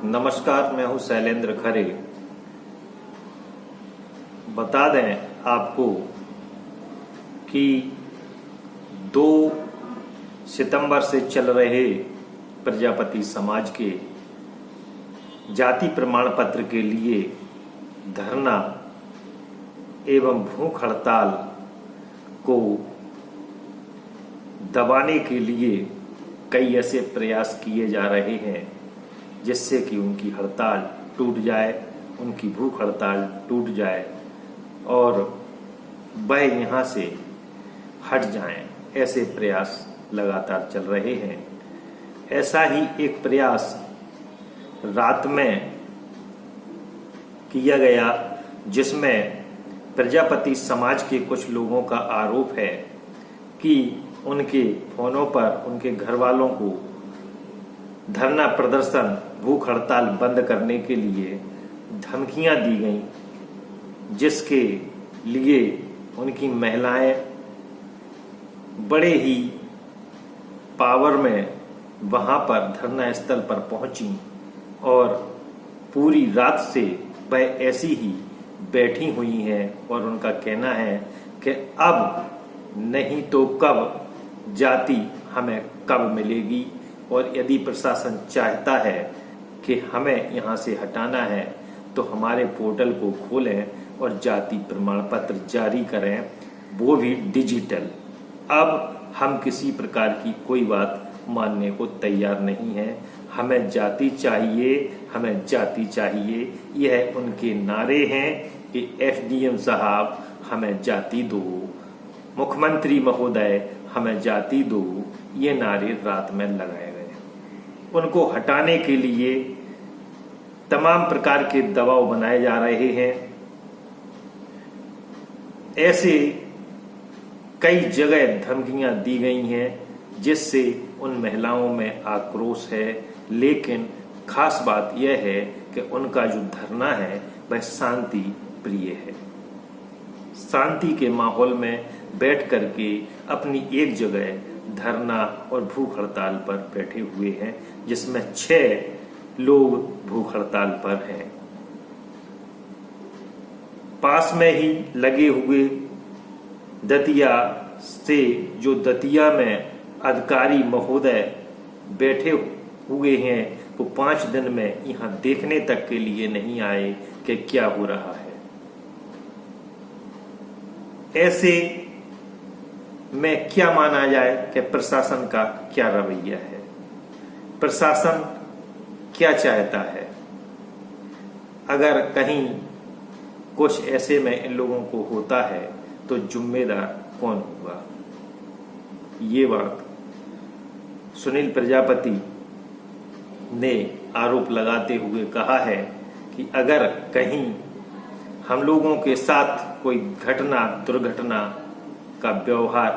नमस्कार, मैं हूं शैलेंद्र खरे। बता दें आपको कि 2 सितंबर से चल रहे प्रजापति समाज के जाति प्रमाण पत्र के लिए धरना एवं भूख हड़ताल को दबाने के लिए कई ऐसे प्रयास किए जा रहे हैं जिससे कि उनकी हड़ताल टूट जाए, उनकी भूख हड़ताल टूट जाए और वह यहाँ से हट जाएं। ऐसे प्रयास लगातार चल रहे हैं। ऐसा ही एक प्रयास रात में किया गया जिसमें प्रजापति समाज के कुछ लोगों का आरोप है कि उनके फोनों पर उनके घर वालों को धरना प्रदर्शन भूख हड़ताल बंद करने के लिए धमकियां दी गईं, जिसके लिए उनकी महिलाएं बड़े ही पावर में वहां पर धरना स्थल पर पहुंची और पूरी रात से वह ऐसी ही बैठी हुई हैं और उनका कहना है कि अब नहीं तो कब जाति हमें कब मिलेगी, और यदि प्रशासन चाहता है कि हमें यहाँ से हटाना है तो हमारे पोर्टल को खोलें और जाति प्रमाण पत्र जारी करें, वो भी डिजिटल। अब हम किसी प्रकार की कोई बात मानने को तैयार नहीं है। हमें जाति चाहिए, हमें जाति चाहिए, यह उनके नारे हैं कि एसडीएम साहब हमें जाति दो, मुख्यमंत्री महोदय हमें जाति दो, ये नारे रात में लगाए गए। उनको हटाने के लिए तमाम प्रकार के दबाव बनाए जा रहे हैं। ऐसे कई जगह धमकियां दी गई हैं जिससे उन महिलाओं में आक्रोश है, लेकिन खास बात यह है कि उनका जो धरना है वह शांति प्रिय है। शांति के माहौल में बैठ करके अपनी एक जगह धरना और भूख हड़ताल पर बैठे हुए हैं, जिसमें 6 लोग भूख हड़ताल पर हैं। पास में ही लगे हुए दतिया से जो दतिया में अधिकारी महोदय बैठे हुए हैं वो 5 दिन में यहाँ देखने तक के लिए नहीं आए कि क्या हो रहा है। ऐसे में क्या माना जाए कि प्रशासन का क्या रवैया है, प्रशासन क्या चाहता है। अगर कहीं कुछ ऐसे में इन लोगों को होता है तो जिम्मेदार कौन होगा। ये बात सुनील प्रजापति ने आरोप लगाते हुए कहा है कि अगर कहीं हम लोगों के साथ कोई घटना दुर्घटना का व्यवहार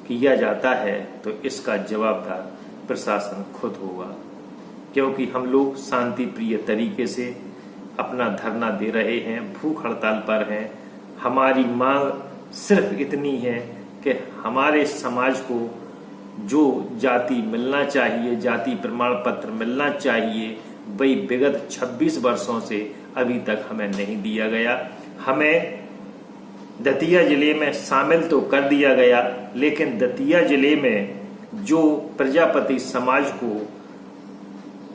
किया जाता है तो इसका जवाबदार प्रशासन खुद होगा, क्योंकि हम लोग शांति प्रिय तरीके से अपना धरना दे रहे हैं, भूख हड़ताल पर हैं। हमारी मांग सिर्फ इतनी है कि हमारे समाज को जो जाति मिलना चाहिए, जाति प्रमाण पत्र मिलना चाहिए, वही विगत 26 वर्षों से अभी तक हमें नहीं दिया गया। हमें दतिया जिले में शामिल तो कर दिया गया, लेकिन दतिया जिले में जो प्रजापति समाज को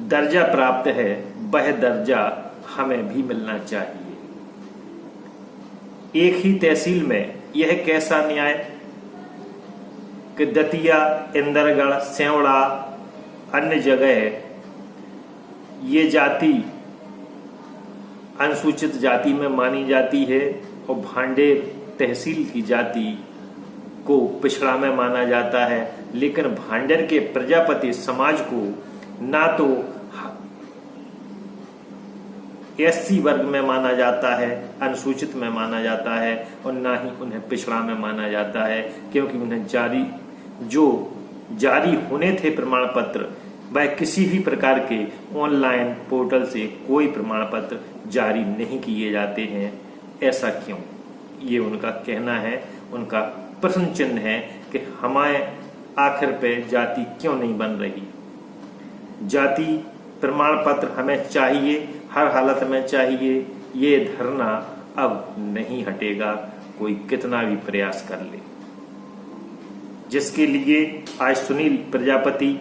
दर्जा प्राप्त है वह दर्जा हमें भी मिलना चाहिए। एक ही तहसील में यह कैसा न्याय कि दतिया, इंदरगढ़, सेवड़ा, अन्य जगह ये जाति अनुसूचित जाति में मानी जाती है और भांडेर तहसील की जाति को पिछड़ा में माना जाता है, लेकिन भांडेर के प्रजापति समाज को ना तो एससी वर्ग में माना जाता है, अनुसूचित में माना जाता है, और ना ही उन्हें पिछड़ा में माना जाता है, क्योंकि उन्हें जारी होने थे प्रमाण पत्र, वह किसी भी प्रकार के ऑनलाइन पोर्टल से कोई प्रमाण पत्र जारी नहीं किए जाते हैं। ऐसा क्यों? ये उनका कहना है, उनका प्रश्न चिन्ह है कि हमारे आखिर पे जाति क्यों नहीं बन रही। जाति प्रमाण पत्र हमें चाहिए, हर हालत में चाहिए। ये धरना अब नहीं हटेगा, कोई कितना भी प्रयास कर ले। जिसके लिए आज सुनील प्रजापति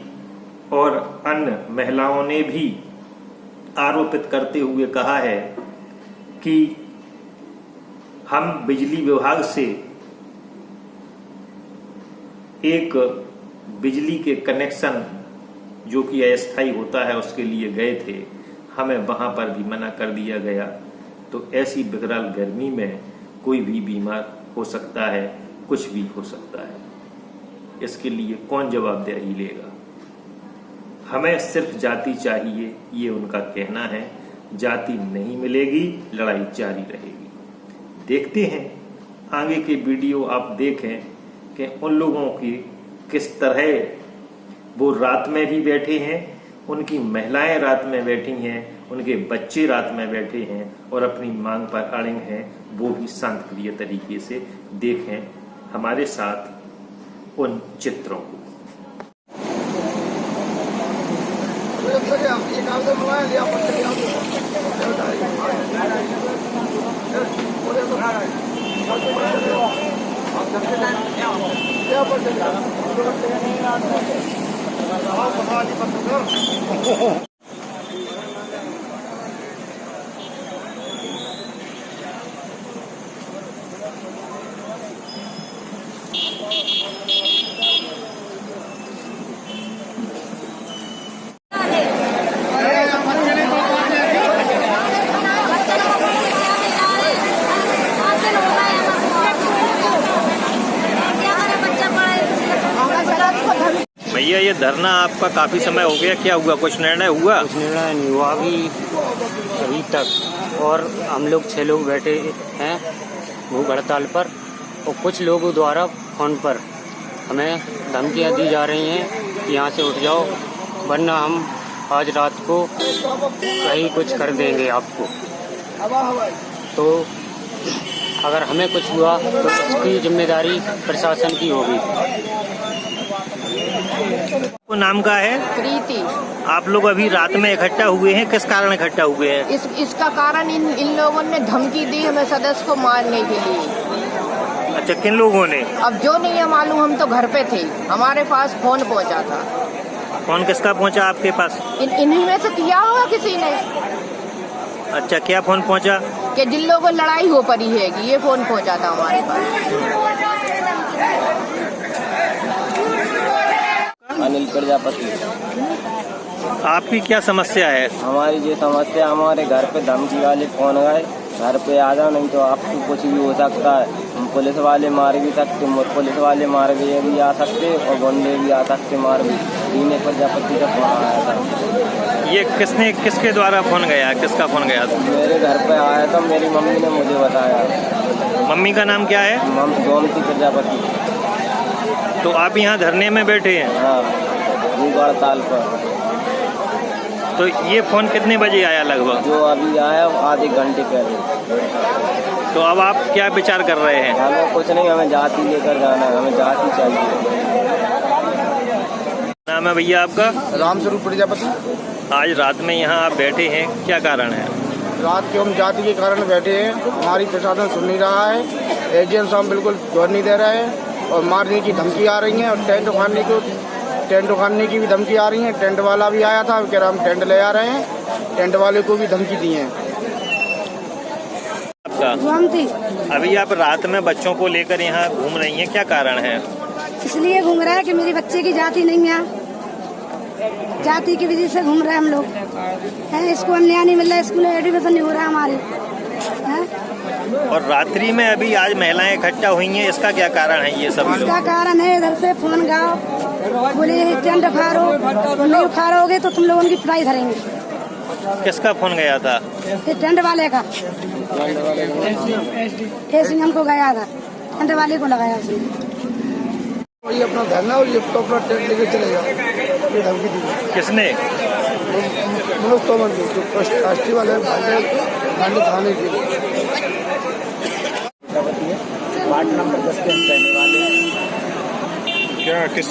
और अन्य महिलाओं ने भी आरोपित करते हुए कहा है कि हम बिजली विभाग से एक बिजली के कनेक्शन जो कि अस्थायी होता है उसके लिए गए थे, हमें वहां पर भी मना कर दिया गया। तो ऐसी विकराल गर्मी में कोई भी बीमार हो सकता है, कुछ भी हो सकता है। इसके लिए कौन जवाबदेही लेगा? हमें सिर्फ जाति चाहिए, ये उनका कहना है। जाति नहीं मिलेगी, लड़ाई जारी रहेगी। देखते हैं आगे के वीडियो, आप देखें कि उन लोगों की किस तरह वो रात में भी बैठे हैं, उनकी महिलाएं रात में बैठी हैं, उनके बच्चे रात में बैठे हैं और अपनी मांग पर अड़े हैं। वो भी शांतिप्रिय तरीके से देखें हमारे साथ उन चित्रों को। भैया ये धरना आपका काफी समय हो गया, क्या हुआ? कुछ निर्णय हुआ? कुछ निर्णय नहीं हुआ अभी तक। और हम लोग 6 लोग बैठे हैं भूख हड़ताल पर, और कुछ लोगों द्वारा फोन पर हमें धमकियां दी जा रही हैं कि यहाँ से उठ जाओ, वरना हम आज रात को कहीं कुछ कर देंगे आपको। तो अगर हमें कुछ हुआ तो उसकी जिम्मेदारी प्रशासन की होगी। वो नाम का है प्रीति। आप लोग अभी रात में इकट्ठा हुए हैं, किस कारण इकट्ठा हुए हैं? इसका कारण इन लोगों ने धमकी दी हमें सदस्य को मारने के लिए। अच्छा, किन लोगों ने? अब जो नहीं है मालूम, हम तो घर पे थे, हमारे पास फोन पहुंचा था। फोन किसका पहुंचा आपके पास? इन्हीं में से किया होगा किसी ने। अच्छा, क्या फोन पहुंचा? कि जिन लोगों को लड़ाई हो पड़ी है, ये फोन पहुंचा था हमारे पास। अनिल प्रजापति। आपकी क्या समस्या है? हमारी ये समस्या, हमारे घर पे धमकी वाले फोन गए, घर पे आ जाओ नहीं तो आपको कुछ भी हो सकता है। हम पुलिस वाले मार भी सकते, पुलिस वाले मार भी आ सकते और गुंडे भी आ सकते मार भी। अनिल प्रजापति का फोन आया था। ये किसके द्वारा फोन गया? किसका फोन गया था? मेरे घर पे आया था, मेरी मम्मी ने मुझे बताया। मम्मी का नाम क्या है? गोमती प्रजापति। तो आप यहाँ धरने में बैठे हैं? हाँ, भूख हड़ताल पर। तो ये फोन कितने बजे आया लगभग? जो अभी आया आधे घंटे पहले। तो अब आप क्या विचार कर रहे हैं? हमें कुछ नहीं, हमें जाति लेकर जाना है, हमें जाति चाहिए। नाम है भैया आपका? रामस्वरूप प्रजापति। आज रात में यहाँ आप बैठे हैं, क्या कारण है? रात के हम जाति के कारण बैठे हैं। हमारी प्रशासन सुन नहीं रहा है, एजेंट्स हम बिल्कुल जोर नहीं दे रहे हैं और मारने की धमकी आ रही है और टेंट उखाड़ने की भी धमकी आ रही है। टेंट वाला भी आया था, कह रहा हम टेंट ले आ रहे हैं, टेंट वाले को भी धमकी दी है। आपका अभी आप रात में बच्चों को लेकर यहाँ घूम रही हैं, क्या कारण है? इसलिए घूम रहा है कि मेरे बच्चे की जाति नहीं है, जाति की वजह से घूम रहे हैं हम लोग हैं। स्कूल नया नहीं मिल रहा है, स्कूल एडमिशन नहीं हो रहा है हमारे हैं। और रात्रि में अभी आज महिलाएं इकट्ठा हुई हैं, इसका क्या कारण है? ये सब इसका कारण है इधर से फोन गाओ, बोले टेंट उखाड़ो, नहीं उखाड़ोगे तो तुम लोगों की पिटाई करेंगे। किसका फोन गया था? ये टेंट वाले का, ऐसे हमको गया था, टेंट वाले को लगाया उसने। ये अपना धरना और ये तो अपना टेंट लेके चले जाओ, ये धमकी दी। किसने? मनोज तोमर जो ट्रस्टी वाले भांडे थाने के वार्ड नंबर 10 के हम रहने वाले हैं। क्या किस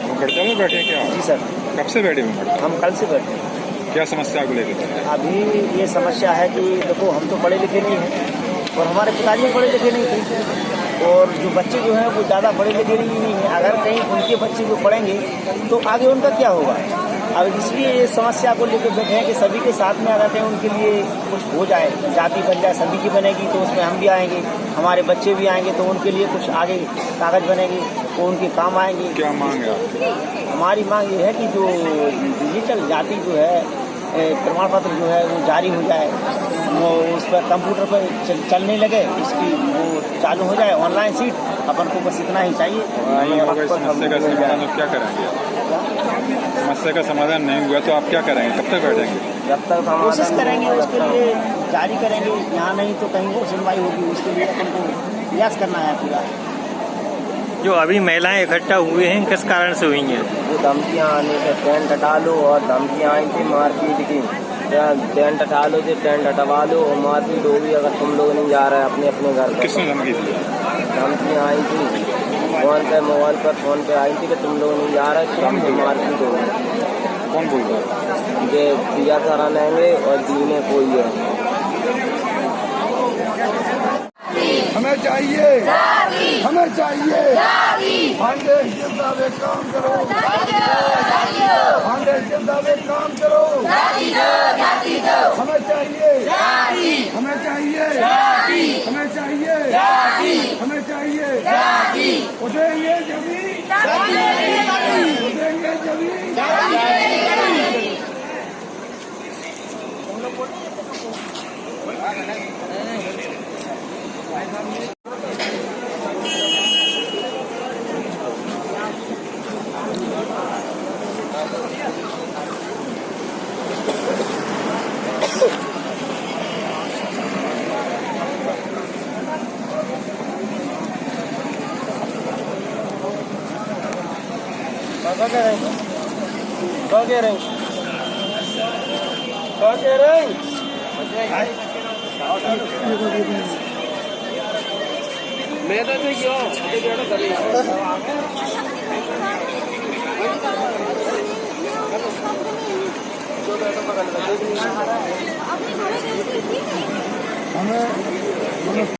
भूख हड़ताल में बैठे हैं क्या? जी सर। कब से बैठे भूख हड़ताल? हम कल से बैठे हैं। क्या समस्या को लेकर? अभी ये समस्या है कि देखो हम तो पढ़े लिखे नहीं हैं और हमारे पिताजी पढ़े लिखे नहीं थे और जो बच्चे जो हैं वो ज़्यादा पढ़े लिखे नहीं हैं। अगर कहीं उनके बच्चे जो पढ़ेंगे तो आगे उनका क्या होगा। अब इसलिए ये समस्या को लेकर बैठे हैं कि सभी के साथ में अगर कहीं उनके लिए कुछ हो जाए, जाति बन जाए, सभी की बनेगी तो उसमें हम भी आएंगे, हमारे बच्चे भी आएंगे तो उनके लिए कुछ आगे कागज बनेंगे तो उनके काम आएंगे। क्या मांग है आपकी? हमारी मांग ये है कि जो डिजिटल जाति जो है प्रमाण पत्र जो है वो जारी हो जाए, वो उस पर कंप्यूटर पर चलने लगे, उसकी वो चालू हो जाए ऑनलाइन सीट। अपन को बस इतना ही चाहिए। नहीं होगा समस्या का समाधान तो क्या करेंगे? समस्या का समाधान नहीं हुआ तो आप क्या करेंगे? कब तक बैठेंगे? जब तक हम कोशिश करेंगे उसके लिए जारी करेंगे, यहाँ नहीं तो कहीं और सुनवाई होगी, उसके लिए अपन को प्रयास करना है पूरा। जो अभी महिलाएं इकट्ठा हुए हैं किस कारण से हुई हैं? वो धमकियाँ आने से टेंट हटा लो और धमकियाँ आई थी मारपीट की। टेंट हटा लो तो टेंट हटवा लो और मारपीट होगी अगर तुम लोग नहीं जा रहे अपने अपने घर पर। किसने धमकी दी? धमकियाँ आई थी मोबाइल पर फोन पे आई थी कि तुम लोग नहीं जा रहे तो हमसे मारपीट होगी। कौन बोल रहा है? ये पिया करा लेंगे और दीने कोई है। हमें चाहिए, हमें चाहिए फाउंडेशन जिंदाबाद काम करो, फाउंडेशन जिंदाबाद काम करो, हमें चाहिए, हमें चाहिए, हमें चाहिए, हमें चाहिए, उठेंगे जभी, उठेंगे जभी। मैं तो अपने